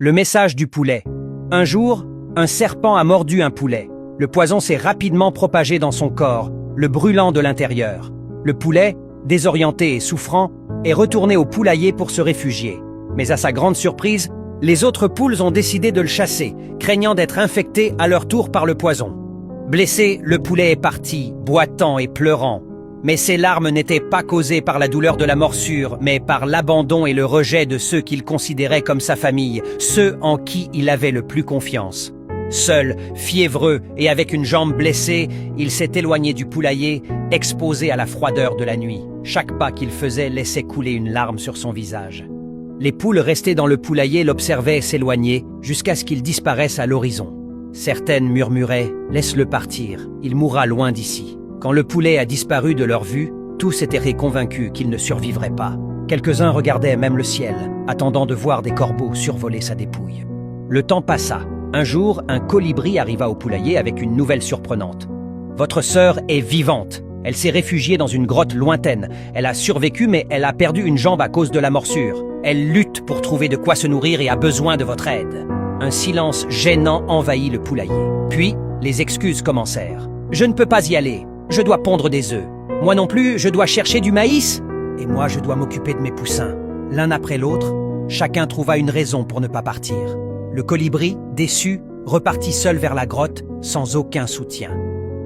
Le message du poulet. Un jour, un serpent a mordu un poulet. Le poison s'est rapidement propagé dans son corps, le brûlant de l'intérieur. Le poulet, désorienté et souffrant, est retourné au poulailler pour se réfugier. Mais à sa grande surprise, les autres poules ont décidé de le chasser, craignant d'être infectées à leur tour par le poison. Blessé, le poulet est parti, boitant et pleurant. Mais ses larmes n'étaient pas causées par la douleur de la morsure, mais par l'abandon et le rejet de ceux qu'il considérait comme sa famille, ceux en qui il avait le plus confiance. Seul, fiévreux et avec une jambe blessée, il s'est éloigné du poulailler, exposé à la froideur de la nuit. Chaque pas qu'il faisait laissait couler une larme sur son visage. Les poules restées dans le poulailler l'observaient s'éloigner jusqu'à ce qu'il disparaisse à l'horizon. Certaines murmuraient « Laisse-le partir, il mourra loin d'ici ». Quand le poulet a disparu de leur vue, tous étaient convaincus qu'il ne survivrait pas. Quelques-uns regardaient même le ciel, attendant de voir des corbeaux survoler sa dépouille. Le temps passa. Un jour, un colibri arriva au poulailler avec une nouvelle surprenante. « Votre sœur est vivante. Elle s'est réfugiée dans une grotte lointaine. Elle a survécu, mais elle a perdu une jambe à cause de la morsure. Elle lutte pour trouver de quoi se nourrir et a besoin de votre aide. » Un silence gênant envahit le poulailler. Puis, les excuses commencèrent. « Je ne peux pas y aller. Je dois pondre des œufs. Moi non plus, je dois chercher du maïs. Et moi, je dois m'occuper de mes poussins. » L'un après l'autre, chacun trouva une raison pour ne pas partir. Le colibri, déçu, repartit seul vers la grotte, sans aucun soutien.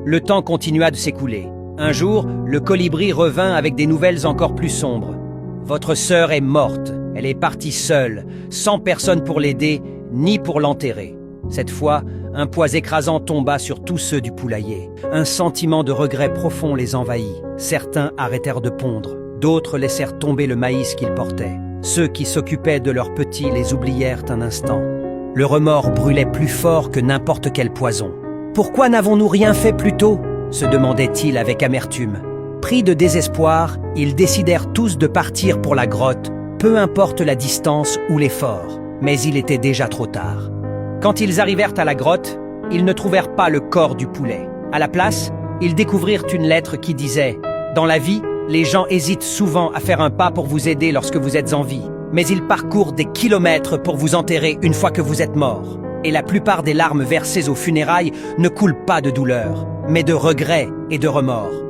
Le temps continua de s'écouler. Un jour, le colibri revint avec des nouvelles encore plus sombres. « Votre sœur est morte. Elle est partie seule, sans personne pour l'aider, ni pour l'enterrer. » Cette fois, un poids écrasant tomba sur tous ceux du poulailler. Un sentiment de regret profond les envahit. Certains arrêtèrent de pondre, d'autres laissèrent tomber le maïs qu'ils portaient. Ceux qui s'occupaient de leurs petits les oublièrent un instant. Le remords brûlait plus fort que n'importe quel poison. « Pourquoi n'avons-nous rien fait plus tôt ?» se demandaient-ils avec amertume. Pris de désespoir, ils décidèrent tous de partir pour la grotte, peu importe la distance ou l'effort. Mais il était déjà trop tard. Quand ils arrivèrent à la grotte, ils ne trouvèrent pas le corps du poulet. À la place, ils découvrirent une lettre qui disait « Dans la vie, les gens hésitent souvent à faire un pas pour vous aider lorsque vous êtes en vie, mais ils parcourent des kilomètres pour vous enterrer une fois que vous êtes mort. Et la plupart des larmes versées aux funérailles ne coulent pas de douleur, mais de regret et de remords.